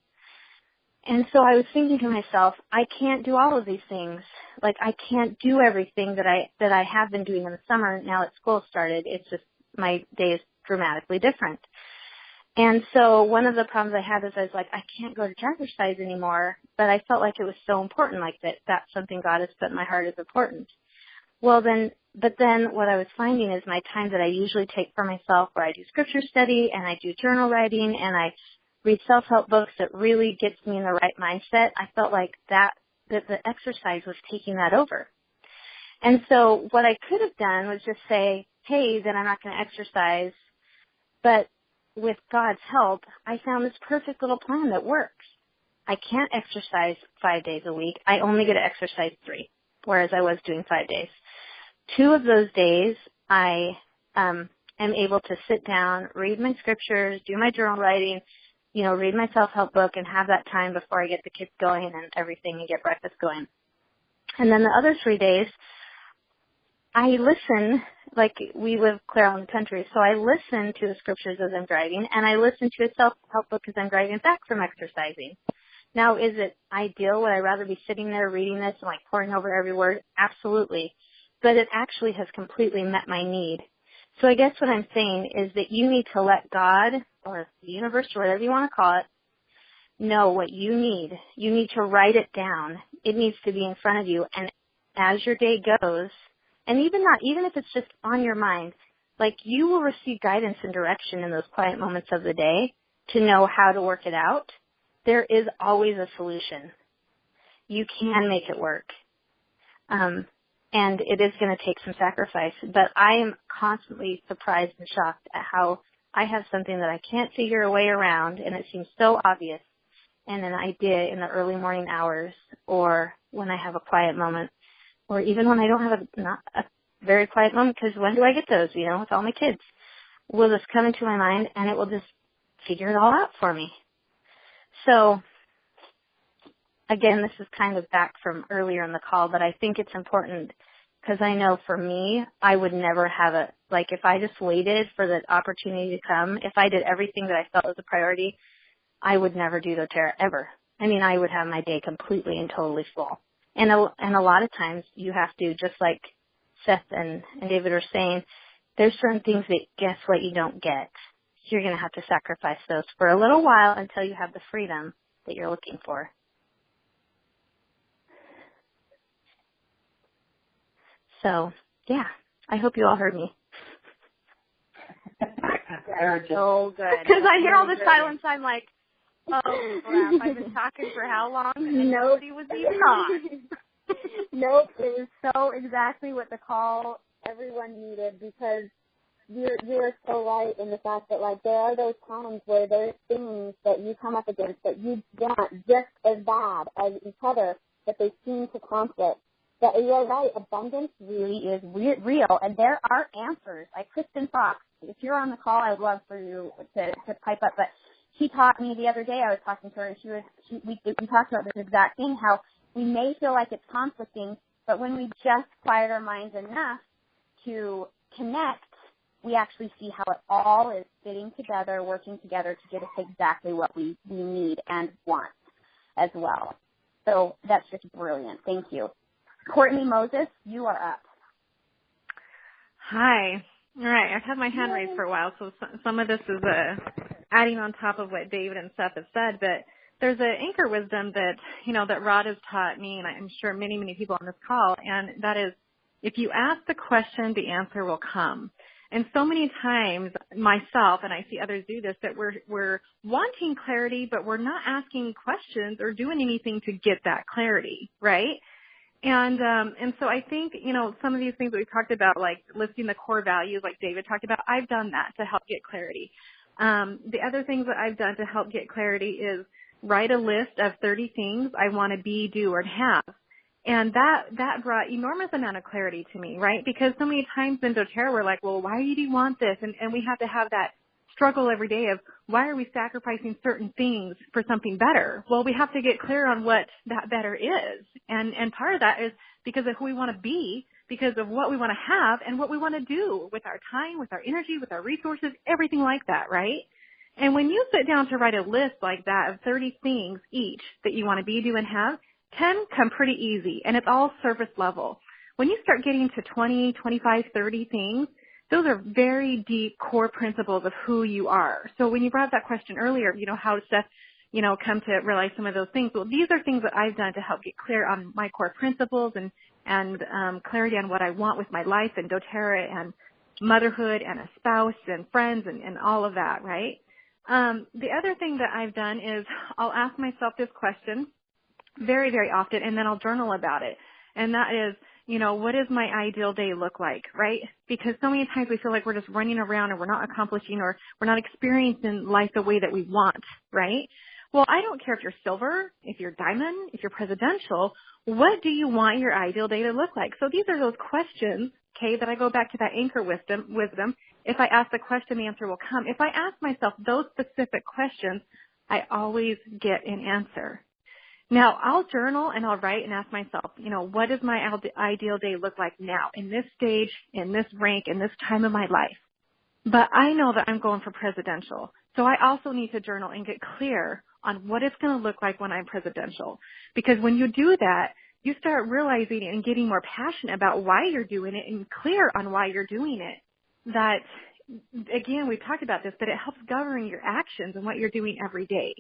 And so I was thinking to myself, I can't do all of these things. Like, I can't do everything that I have been doing in the summer now that school started. It's just, my day is dramatically different. And so one of the problems I had is I was like, I can't go to exercise anymore, but I felt like it was so important, like that's something God has put in my heart is important. But then what I was finding is my time that I usually take for myself, where I do scripture study and I do journal writing and I read self-help books that really gets me in the right mindset, I felt like that the exercise was taking that over. And so what I could have done was just say, hey, then I'm not going to exercise, but with God's help, I found this perfect little plan that works. I can't exercise 5 days a week. I only get to exercise 3, whereas I was doing 5 days. 2 of those days, I am able to sit down, read my scriptures, do my journal writing, read my self-help book, and have that time before I get the kids going and everything and get breakfast going. And then the other 3 days, I listen, like we live clear out in the country, so I listen to the scriptures as I'm driving, and I listen to a self-help book as I'm driving back from exercising. Now, is it ideal? Would I rather be sitting there reading this and like poring over every word? Absolutely. But it actually has completely met my need. So I guess what I'm saying is that you need to let God or the universe or whatever you want to call it know what you need. You need to write it down. It needs to be in front of you. And as your day goes, and even if it's just on your mind, like you will receive guidance and direction in those quiet moments of the day to know how to work it out. There is always a solution. You can make it work. And it is going to take some sacrifice. But I am constantly surprised and shocked at how I have something that I can't figure a way around, and it seems so obvious, and an idea in the early morning hours, or when I have a quiet moment, or even when I don't have a very quiet moment, because when do I get those, with all my kids? Will just come into my mind, and it will just figure it all out for me. So, again, this is kind of back from earlier in the call, but I think it's important because I know for me, I would never have if I just waited for the opportunity to come, if I did everything that I felt was a priority, I would never do doTERRA ever. I mean, I would have my day completely and totally full. And a lot of times you have to, just like Seth and David are saying, there's certain things that guess what you don't get. So you're going to have to sacrifice those for a little while until you have the freedom that you're looking for. So, yeah, I hope you all heard me. So good. Because I hear all the silence, I'm like, oh, crap, I've been talking for how long? And nobody was even on. Nope, it was so exactly what the call everyone needed, because you're so right in the fact that, like, there are those times where there's things that you come up against that you want just as bad as each other, but they seem to conflict. But you're right, abundance really is real, and there are answers. Like Kristen Fox, if you're on the call, I would love for you to pipe up, but she taught me the other day, I was talking to her, and we talked about this exact thing, how we may feel like it's conflicting, but when we just quiet our minds enough to connect, we actually see how it all is fitting together, working together to get us exactly what we need and want as well. So that's just brilliant. Thank you. Courtney Moses, you are up. Hi. All right. I've had my hand raised for a while, so some of this is adding on top of what David and Seth have said, but there's an anchor wisdom that, that Rod has taught me, and I'm sure many, many people on this call, and that is, if you ask the question, the answer will come. And so many times, myself, and I see others do this, that we're wanting clarity, but we're not asking questions or doing anything to get that clarity, right? And so I think, some of these things that we talked about, like listing the core values, like David talked about, I've done that to help get clarity. The other things that I've done to help get clarity is write a list of 30 things I want to be, do, or have. And that brought enormous amount of clarity to me, right? Because so many times in doTERRA we're like, well, why do you want this? And we have to have that struggle every day of why are we sacrificing certain things for something better? Well, we have to get clear on what that better is. And part of that is because of who we want to be, because of what we want to have and what we want to do with our time, with our energy, with our resources, everything like that, right? And when you sit down to write a list like that of 30 things each that you want to be, do, and have, 10 come pretty easy, and it's all surface level. When you start getting to 20, 25, 30 things, those are very deep core principles of who you are. So when you brought up that question earlier, how does Seth, come to realize some of those things? Well, these are things that I've done to help get clear on my core principles and clarity on what I want with my life and doTERRA and motherhood and a spouse and friends and all of that, right? The other thing that I've done is I'll ask myself this question very, very often, and then I'll journal about it. And that is, what does my ideal day look like, right? Because so many times we feel like we're just running around and we're not accomplishing or we're not experiencing life the way that we want, right? Well, I don't care if you're silver, if you're diamond, if you're presidential, what do you want your ideal day to look like? So these are those questions, okay, that I go back to that anchor wisdom. If I ask the question, the answer will come. If I ask myself those specific questions, I always get an answer. Now, I'll journal and I'll write and ask myself, what does my ideal day look like now in this stage, in this rank, in this time of my life? But I know that I'm going for presidential. So I also need to journal and get clear on what it's going to look like when I'm presidential. Because when you do that, you start realizing and getting more passionate about why you're doing it and clear on why you're doing it. That, again, we've talked about this, but it helps govern your actions and what you're doing every day.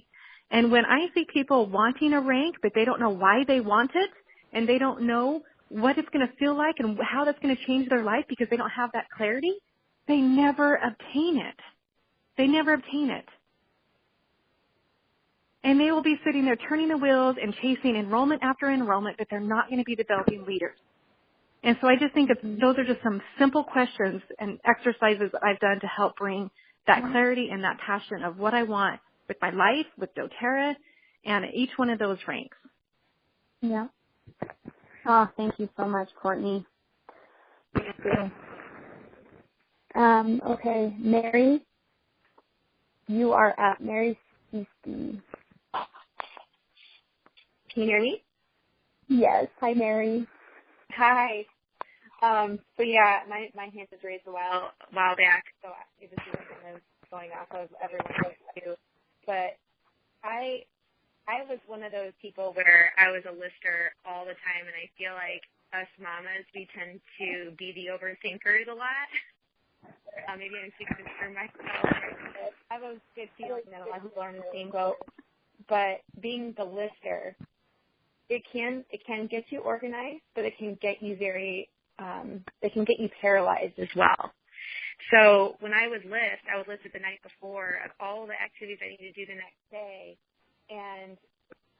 And when I see people wanting a rank, but they don't know why they want it, and they don't know what it's going to feel like and how that's going to change their life because they don't have that clarity, they never obtain it. They never obtain it. And they will be sitting there turning the wheels and chasing enrollment after enrollment, but they're not going to be developing leaders. And so I just think those are just some simple questions and exercises that I've done to help bring that clarity and that passion of what I want with my life, with doTERRA, and each one of those ranks. Yeah. Oh, thank you so much, Courtney. Thank you. Okay, Mary, you are up. Mary Cisti. Can you hear me? Yes. Hi, Mary. Hi. So yeah, my hand was raised a while back, so it was kind of going off of everyone too. But I was one of those people where I was a lister all the time, and I feel like us mamas, we tend to be the overthinkers a lot. Maybe I'm speaking for myself. I have a good feeling that a lot of people are in the same boat. But being the lister, it can get you organized, but it can get you paralyzed as well. So when I would list it the night before of all the activities I need to do the next day. And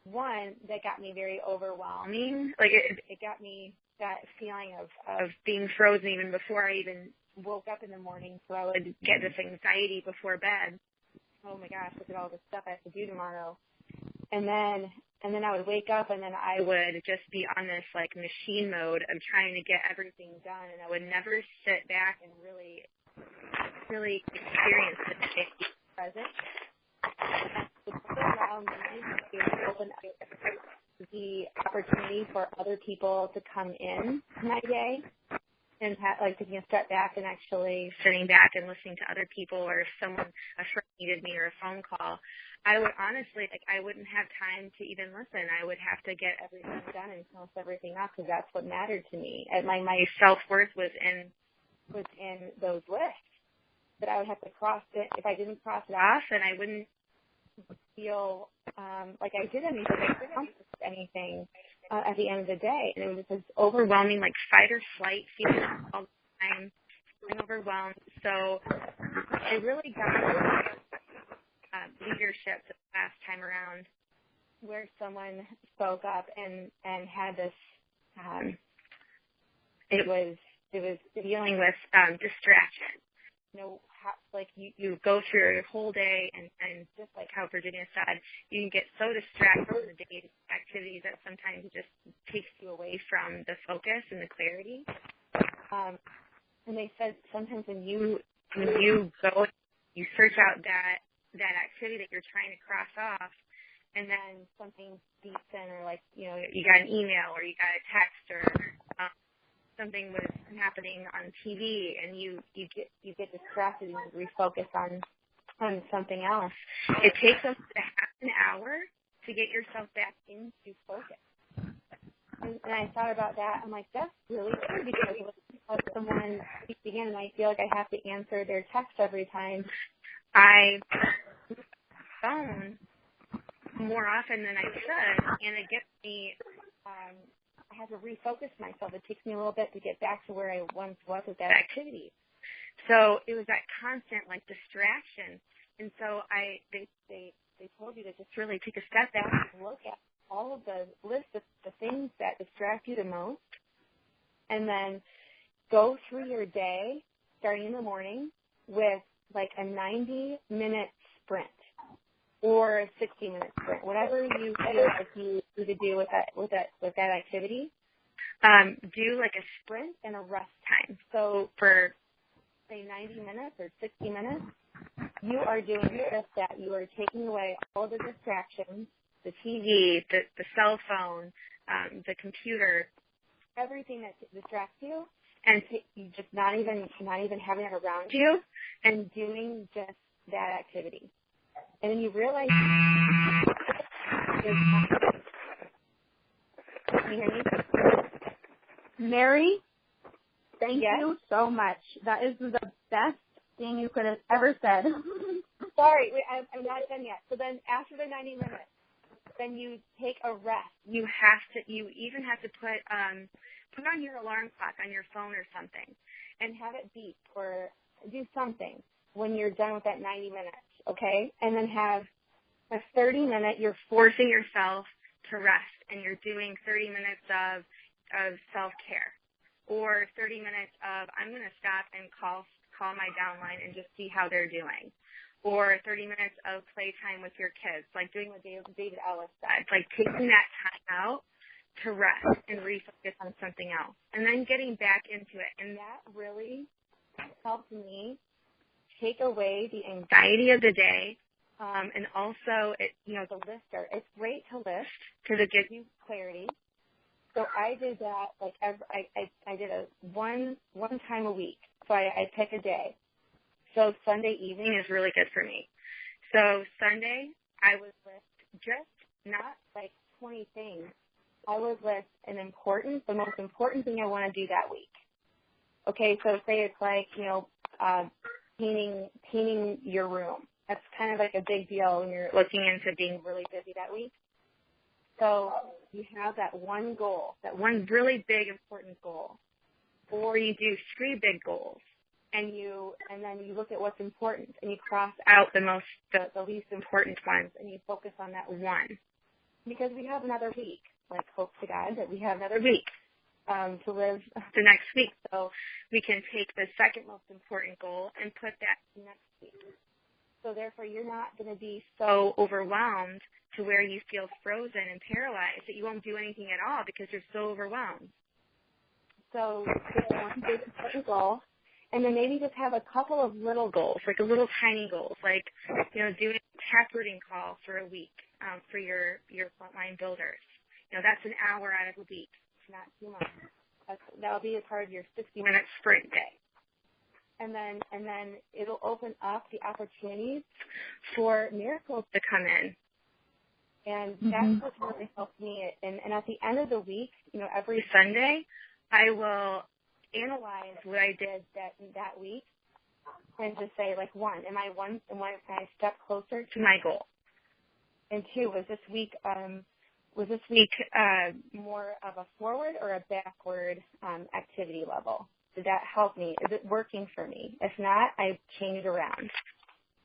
one, that got me very overwhelming. Like it got me that feeling of being frozen even before I even woke up in the morning. So I would get this anxiety before bed. Oh my gosh, look at all this stuff I have to do tomorrow. And then I would wake up and then I would just be on this like machine mode of trying to get everything done. And I would never sit back and really experience the day present. And it would allow me to open up the opportunity for other people to come in my day and taking a step back and actually sitting back and listening to other people, or if a friend needed me or a phone call. I would honestly, I wouldn't have time to even listen. I would have to get everything done and close everything up because that's what mattered to me. And my self-worth was in those lists. That I would have to cross it. If I didn't cross it off, then I wouldn't feel like I did anything. I couldn't accomplish anything at the end of the day. And it was this overwhelming, like fight or flight feeling all the time. I'm overwhelmed. So I really got leadership the last time around, where someone spoke up and had this. It was dealing with distraction. You go through your whole day, and just like how Virginia said, you can get so distracted in the day activities that sometimes it just takes you away from the focus and the clarity. And they said sometimes when you go you search out that activity that you're trying to cross off, and then something beeps in, or like, you know, you got an email or you got a text, or something was happening on TV, and you get distracted and you refocus on something else. It takes us half an hour to get yourself back into focus. And I thought about that. I'm like, that's really true, because when someone speaks again and I feel like I have to answer their text every time, I phone more often than I should, and it gets me, I have to refocus myself. It takes me a little bit to get back to where I once was with that activity. So it was that constant, like, distraction. And so they told you to just really take a step back and look at all of the list of the things that distract you the most, and then go through your day, starting in the morning, with like a 90-minute sprint or a 60-minute sprint, whatever you feel like you need to do with that activity. Do like a sprint and a rest time. So for, say, 90 minutes or 60 minutes, you are doing just that. You are taking away all the distractions, the TV, the cell phone, the computer, everything that distracts you, and you just not even having it around you, and doing just that activity. And then you realize, can you hear me? Mary, thank you so much. That is the best thing you could have ever said. Sorry, I'm not done yet. So then after the 90 minutes, then you take a rest. You even have to put on your alarm clock on your phone or something, and have it beep or do something when you're done with that 90 minutes, okay? And then have a 30-minute, you're forcing yourself to rest, and you're doing 30 minutes of self-care, or 30 minutes of, I'm going to stop and call my downline and just see how they're doing, or 30 minutes of playtime with your kids, like doing what David Ellis said, like taking that time out to rest and refocus on something else, and then getting back into it. And that really helped me take away the anxiety of the day, and also, the lister. It's great to list because it gives you clarity. So I did that, like, I did a one time a week. So I pick a day. So Sunday evening is really good for me. So Sunday, I would list just not like 20 things. I would list the most important thing I want to do that week. Okay, so say it's like, painting your room. That's kind of like a big deal when you're looking into being really busy that week. So you have that one goal, that one really big, important goal. Or you do 3 big goals, and then you look at what's important, and you cross out the least important ones, and you focus on that one. Because we have another week. Like, hope to God that we have another week to live the next week. So we can take the second most important goal and put that next week. So therefore, you're not going to be so overwhelmed to where you feel frozen and paralyzed that you won't do anything at all because you're so overwhelmed. So pick one big important goal, and then maybe just have a couple of little goals, like a little tiny goals, like, doing a taprooting call for a week for your frontline builders. That's an hour out of a week. It's not too much. That'll be a part of your 60-minute sprint day. And then it'll open up the opportunities for miracles to come in. And that's what really helped me. And at the end of the week, every Sunday, I will analyze what I did that week and just say, like, one, am I a step closer to my goal? And 2, was this week more of a forward or a backward activity level? Did that help me? Is it working for me? If not, I change it around.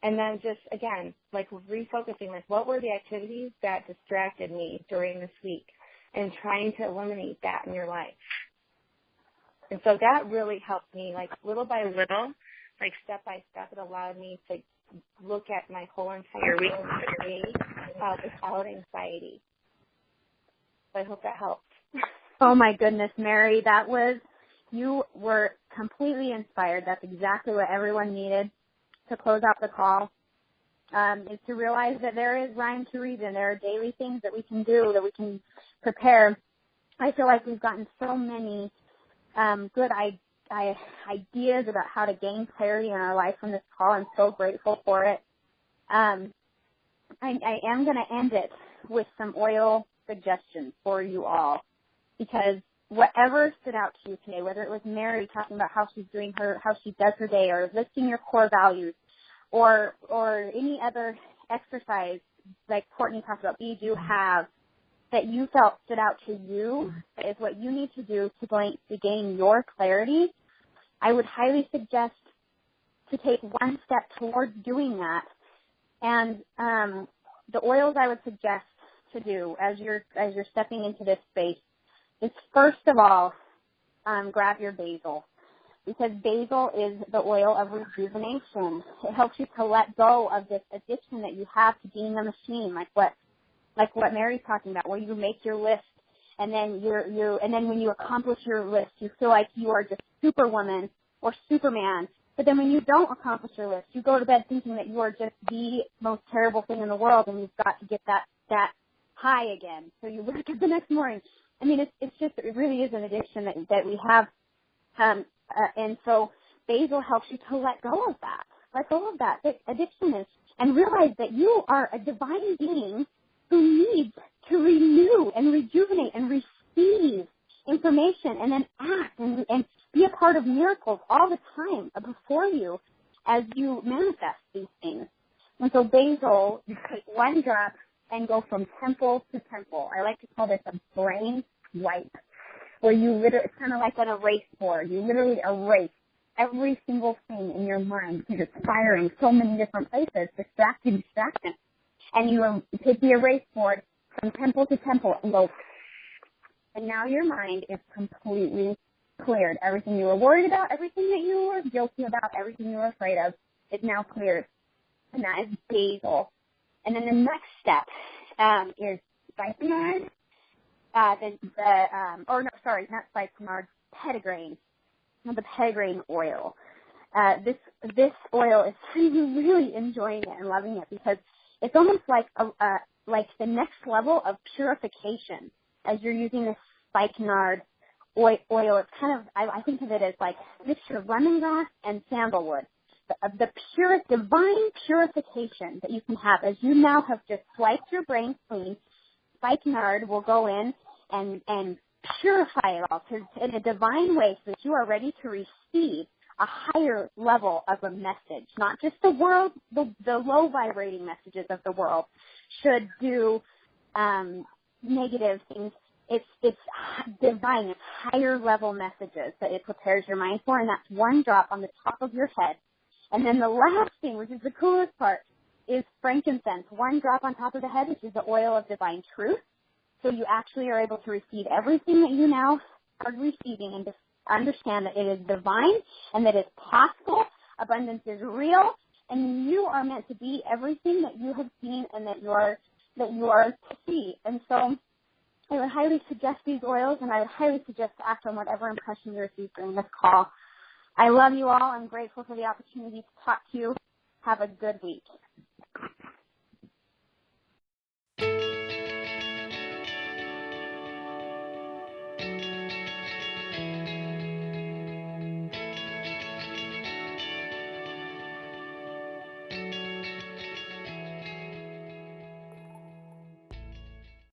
And then just, again, like refocusing, like what were the activities that distracted me during this week, and trying to eliminate that in your life. And so that really helped me, like little by little, like step by step. It allowed me to look at my whole entire week without anxiety. So I hope that helped. Oh my goodness, Mary, you were completely inspired. That's exactly what everyone needed. to close out the call is to realize that there is rhyme to reason. There are daily things that we can do, that we can prepare. I feel like we've gotten so many good ideas about how to gain clarity in our life from this call. I'm so grateful for it. I am going to end it with some oil suggestions for you all, because whatever stood out to you today, whether it was Mary talking about how she does her day, or listing your core values, or any other exercise like Courtney talked about, Be, Do, Have, that you felt stood out to you, is what you need to do to gain your clarity, I would highly suggest to take one step towards doing that. And the oils I would suggest to do as you're stepping into this space is, first of all, grab your basil, because basil is the oil of rejuvenation. It helps you to let go of this addiction that you have to being a machine, like what Mary's talking about, where you make your list, and then and then when you accomplish your list, you feel like you are just Superwoman or Superman. But then when you don't accomplish your list, you go to bed thinking that you are just the most terrible thing in the world, and you've got to get that high again. So you wake up the next morning. I mean, it really is an addiction that we have. And so basil helps you to let go of that. Let go of that addiction and realize that you are a divine being who needs to renew and rejuvenate and receive information and then act and be a part of miracles all the time before you as you manifest these things. And so basil, you take one drop and go from temple to temple. I like to call this a brain wipe, where it's kind of like an erase board. You literally erase every single thing in your mind because it's firing so many different places, distraction. And you take the erase board from temple to temple and go, and now your mind is completely cleared. Everything you were worried about, everything that you were guilty about, everything you were afraid of is now cleared. And that is basil. And then the next step is spikenard. Not spikenard, petitgrain. The petitgrain oil. This oil is really enjoying it and loving it, because it's almost like the next level of purification as you're using this spikenard oil. It's kind of, I think of it as like a mixture of lemongrass and sandalwood. The purest, divine purification that you can have as you now have just wiped your brain clean. Spikenard will go in and purify it all in a divine way, so that you are ready to receive a higher level of a message, not just the world, the low vibrating messages of the world should do negative things. It's divine, it's higher level messages that it prepares your mind for, and that's one drop on the top of your head. And then the last thing, which is the coolest part, is frankincense. One drop on top of the head, which is the oil of divine truth. So you actually are able to receive everything that you now are receiving, and just understand that it is divine and that it's possible. Abundance is real, and you are meant to be everything that you have seen and that you are to see. And so I would highly suggest these oils, and I would highly suggest to act on whatever impression you receive during this call. I love you all. I'm grateful for the opportunity to talk to you. Have a good week.